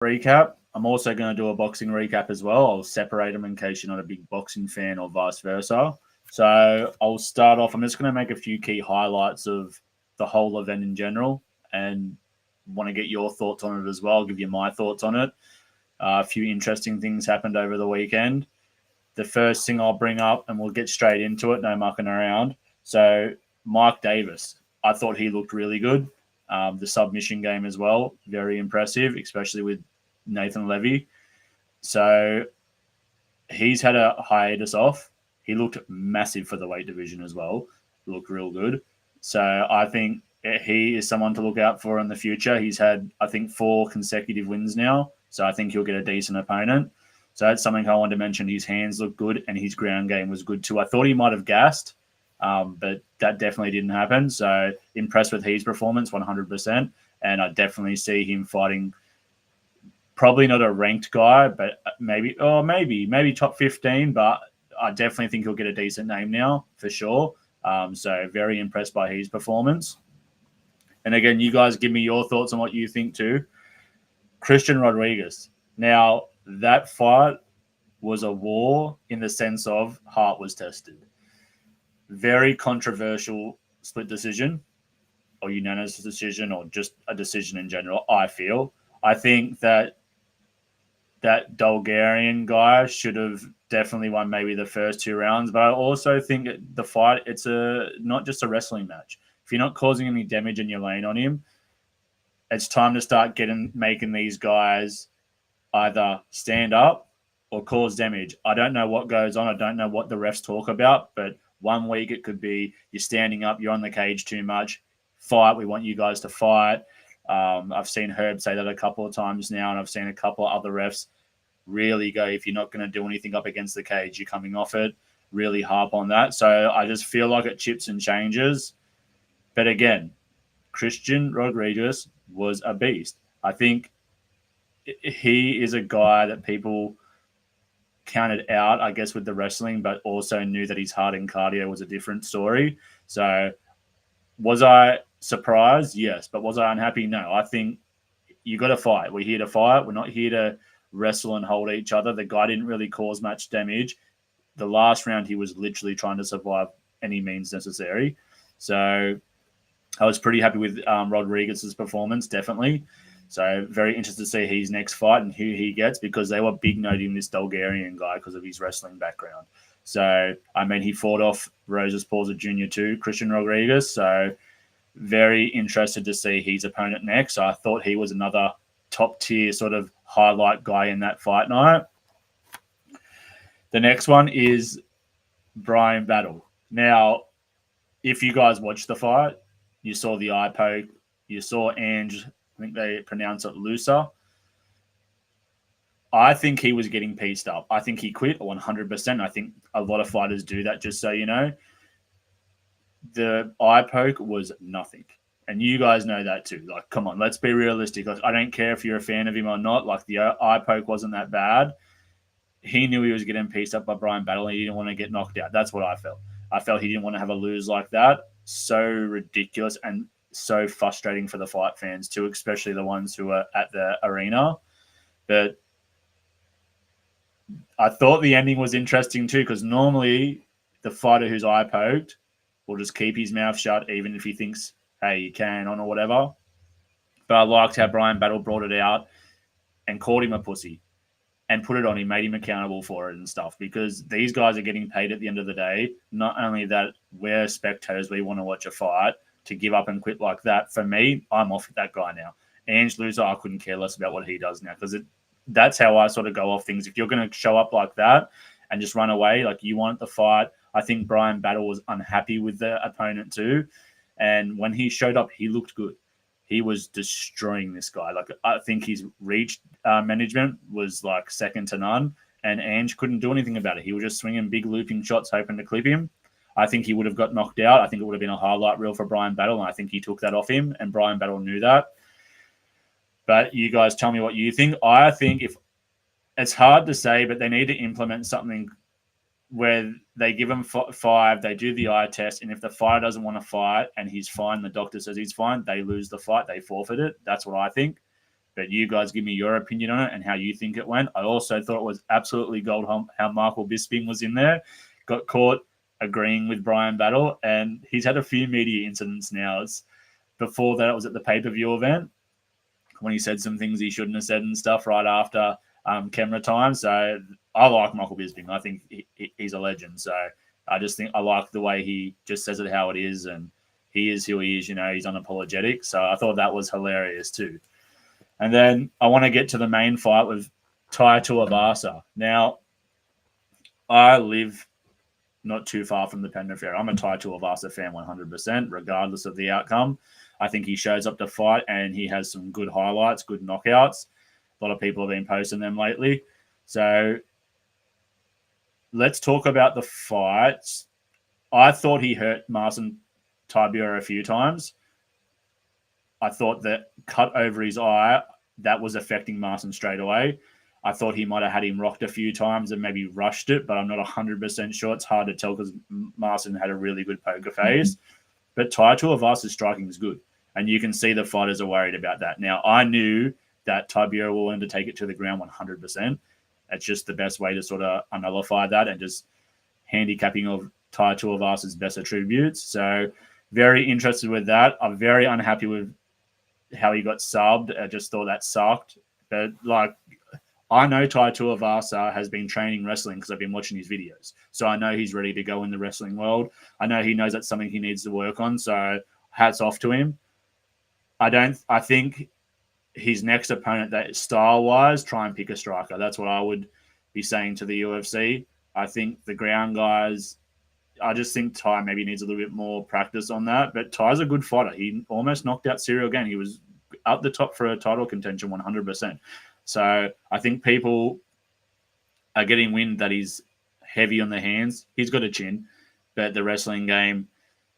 recap. I'm also going to do a boxing recap as well. I'll separate them in case you're not a big boxing fan or vice versa. So I'll start off. I'm just going to make a few key highlights of the whole event in general and want to get your thoughts on it as well. I'll give you my thoughts on it. A few interesting things happened over the weekend. The first thing I'll bring up, and we'll get straight into it, no mucking around. So Mike Davis, I thought he looked really good. The submission game as well, very impressive, especially with Nathan Levy. So he's had a hiatus off. He looked massive for the weight division as well. Looked real good. So I think he is someone to look out for in the future. He's had, I think, 4 consecutive wins now. So I think he'll get a decent opponent. So that's something I wanted to mention. His hands look good and his ground game was good too. I thought he might have gassed, but that definitely didn't happen. So impressed with his performance, 100%. And I definitely see him fighting probably not a ranked guy, but maybe top 15, but I definitely think he'll get a decent name now for sure. So very impressed by his performance. And again, you guys give me your thoughts on what you think too. Christian Rodriguez. Now, that fight was a war in the sense of heart was tested. Very controversial split decision or unanimous decision or just a decision in general, I feel. I think that Bulgarian guy should have definitely won maybe the first 2 rounds, but I also think the fight, it's not just a wrestling match. If you're not causing any damage in your lane on him, it's time to start making these guys either stand up or cause damage. I don't know what goes on. I don't know what the refs talk about, but one week it could be you're standing up, you're on the cage too much, fight, we want you guys to fight. I've seen Herb say that a couple of times now, and I've seen a couple of other refs really go, if you're not going to do anything up against the cage, you're coming off it, really harp on that. So I just feel like it chips and changes. But again, Christian Rodriguez was a beast. I think he is a guy that people counted out, I guess, with the wrestling, but also knew that his heart and cardio was a different story. So was I surprised? Yes. But was I unhappy? No. I think you got to fight. We're here to fight. We're not here to wrestle and hold each other. The guy didn't really cause much damage. The last round, he was literally trying to survive any means necessary. So I was pretty happy with Rodriguez's performance, definitely. So very interested to see his next fight and who he gets, because they were big noting this Bulgarian guy because of his wrestling background. So, I mean, he fought off Roses Pausa Jr. too, Christian Rodriguez. So very interested to see his opponent next. So I thought he was another top tier sort of highlight guy in that fight night. The next one is Brian Battle. Now, if you guys watched the fight, you saw the eye poke, you saw Ange, I think they pronounce it Lusa. I think he was getting pieced up. I think he quit 100%. I think a lot of fighters do that, just so you know. The eye poke was nothing. And you guys know that too. Like, come on, let's be realistic. Like, I don't care if you're a fan of him or not. Like, the eye poke wasn't that bad. He knew he was getting pieced up by Brian Battle and he didn't want to get knocked out. That's what I felt. I felt he didn't want to have a lose like that. So ridiculous and so frustrating for the fight fans too, especially the ones who are at the arena. But I thought the ending was interesting too, because normally the fighter who's eye poked will just keep his mouth shut, even if he thinks, hey, you can on or whatever. But I liked how Brian Battle brought it out and called him a pussy and put it on him, made him accountable for it and stuff, because these guys are getting paid at the end of the day. Not only that, we're spectators, we want to watch a fight. To give up and quit like that, for me, I'm off that guy now. Ange Lusa, I couldn't care less about what he does now, because that's how I sort of go off things. If you're going to show up like that and just run away, like you want the fight, I think Brian Battle was unhappy with the opponent too. And when he showed up, he looked good. He was destroying this guy. Like, I think his reach management was like second to none, and Ange couldn't do anything about it. He was just swinging big looping shots, hoping to clip him. I think he would have got knocked out. I think it would have been a highlight reel for Brian Battle, and I think he took that off him, and Brian Battle knew that. But you guys tell me what you think. I think if it's hard to say, but they need to implement something where they give him 5, they do the eye test, and if the fighter doesn't want to fight and he's fine, the doctor says he's fine, they lose the fight, they forfeit it. That's what I think. but you guys give me your opinion on it and how you think it went. I also thought it was absolutely gold how Michael Bisping was in there, got caught agreeing with Brian Battle, and he's had a few media incidents now. Before that, it was at the pay-per-view event when he said some things he shouldn't have said and stuff right after camera time. So I like Michael Bisping. I think he's a legend. So I just think I like the way he just says it how it is, and he is who he is. He's unapologetic. So I thought that was hilarious too. And then I want to get to the main fight with Tai Tuivasa. Now, I live not too far from the Penrith area. I'm a Tai Tuivasa fan 100%, regardless of the outcome. I think he shows up to fight and he has some good highlights, good knockouts. A lot of people have been posting them lately. So let's talk about the fights. I thought he hurt Marcin Tybura a few times. I thought that cut over his eye, that was affecting Marcin straight away. I thought he might have had him rocked a few times and maybe rushed it, but I'm not 100% sure. It's hard to tell because Marcin had a really good poker face. But Tai Tuivasa's striking is good, and you can see the fighters are worried about that. Now, I knew that Tybura will want to take it to the ground 100%. It's just the best way to sort of nullify that and just handicapping of Tai Tuivasa's best attributes. So very interested with that. I'm very unhappy with how he got subbed. I just thought that sucked. But I know Tai Tuivasa has been training wrestling because I've been watching his videos. So I know he's ready to go in the wrestling world. I know he knows that's something he needs to work on. So hats off to him. I think his next opponent, that style-wise, try and pick a striker. That's what I would be saying to the UFC. I think the ground guys, I just think Tai maybe needs a little bit more practice on that. But Ty's a good fighter. He almost knocked out Cyril Gane. He was up the top for a title contention 100%. So I think people are getting wind that he's heavy on the hands. He's got a chin, but the wrestling game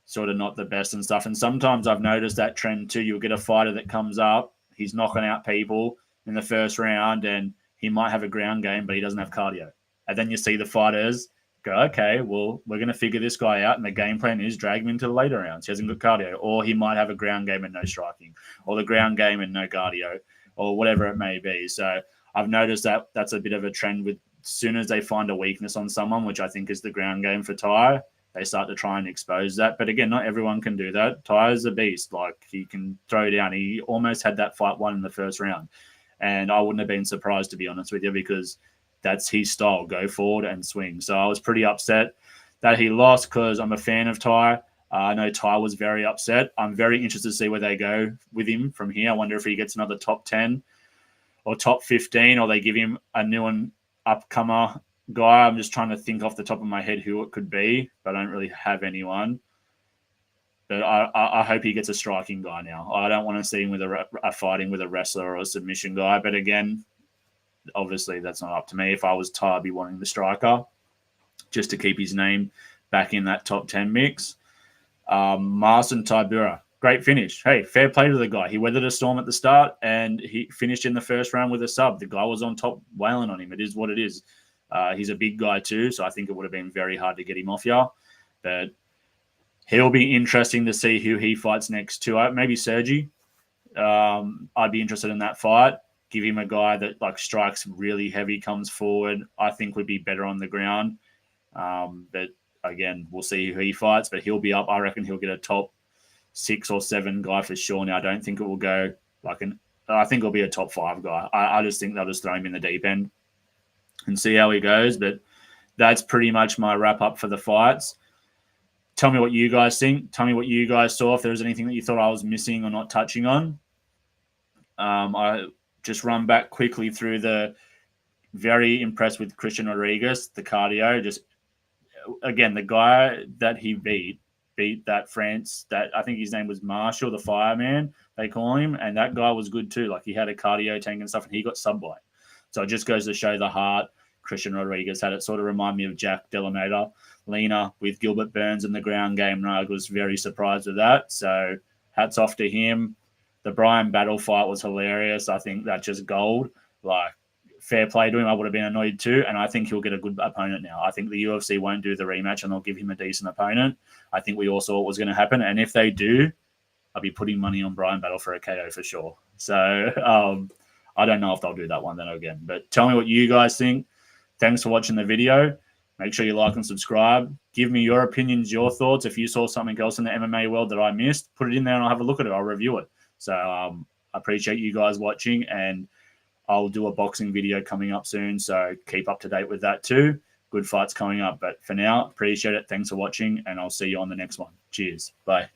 sort of not the best and stuff. And sometimes I've noticed that trend too. You'll get a fighter that comes up, he's knocking out people in the first round, and he might have a ground game, but he doesn't have cardio. And then you see the fighters go, okay, well, we're going to figure this guy out, and the game plan is drag him into the later rounds. He hasn't got cardio. Or he might have a ground game and no striking, or the ground game and no cardio, or whatever it may be. So I've noticed that that's a bit of a trend with as soon as they find a weakness on someone, which I think is the ground game for Tai, they start to try and expose that. But again, not everyone can do that. Tai is a beast. He can throw down. He almost had that fight won in the first round. And I wouldn't have been surprised, to be honest with you, because that's his style, go forward and swing. So I was pretty upset that he lost because I'm a fan of Tai. I know Tai was very upset. I'm very interested to see where they go with him from here. I wonder if he gets another top 10 or top 15, or they give him a new and upcomer guy. I'm just trying to think off the top of my head who it could be, but I don't really have anyone. But I hope he gets a striking guy now. I don't want to see him with a fighting with a wrestler or a submission guy. But again, obviously that's not up to me. If I was Tai, I'd be wanting the striker just to keep his name back in that top 10 mix. Marcin Tybura, great finish. Hey, fair play to the guy. He weathered a storm at the start and he finished in the first round with a sub. The guy was on top wailing on him. It is what it is. He's a big guy too, so I think it would have been very hard to get him off you. But he'll be interesting to see who he fights next to. Maybe Sergi. I'd be interested in that fight. Give him a guy that strikes really heavy, comes forward. I think would be better on the ground. But again, we'll see who he fights. But he'll be up. I reckon he'll get a top 6 or 7 guy for sure. Now I don't think it will go I think it'll be a top 5 guy. I just think they'll just throw him in the deep end and see how he goes. But that's pretty much my wrap up for the fights. Tell me what you guys think. Tell me what you guys saw. If there was anything that you thought I was missing or not touching on. I just run back quickly through the very impressed with Christian Rodriguez, the cardio. Just again, the guy that he beat that France, that I think his name was Marshall, the fireman, they call him. And that guy was good too. He had a cardio tank and stuff, and he got subbed by. So it just goes to show the heart Christian Rodriguez had. It sort of remind me of Jack Delamata, Lena with Gilbert Burns in the ground game. And I was very surprised with that. So hats off to him. The Brian Battle fight was hilarious. I think that's just gold. Fair play to him. I would have been annoyed too. And I think he'll get a good opponent now. I think the UFC won't do the rematch and they'll give him a decent opponent. I think we all saw what was going to happen. And if they do, I'll be putting money on Brian Battle for a KO for sure. So I don't know if they'll do that one then again. But tell me what you guys think. Thanks for watching the video. Make sure you like and subscribe. Give me your opinions, your thoughts. If you saw something else in the MMA world that I missed, put it in there and I'll have a look at it. I'll review it. So I appreciate you guys watching, and I'll do a boxing video coming up soon. So keep up to date with that too. Good fights coming up. But for now, appreciate it. Thanks for watching, and I'll see you on the next one. Cheers. Bye.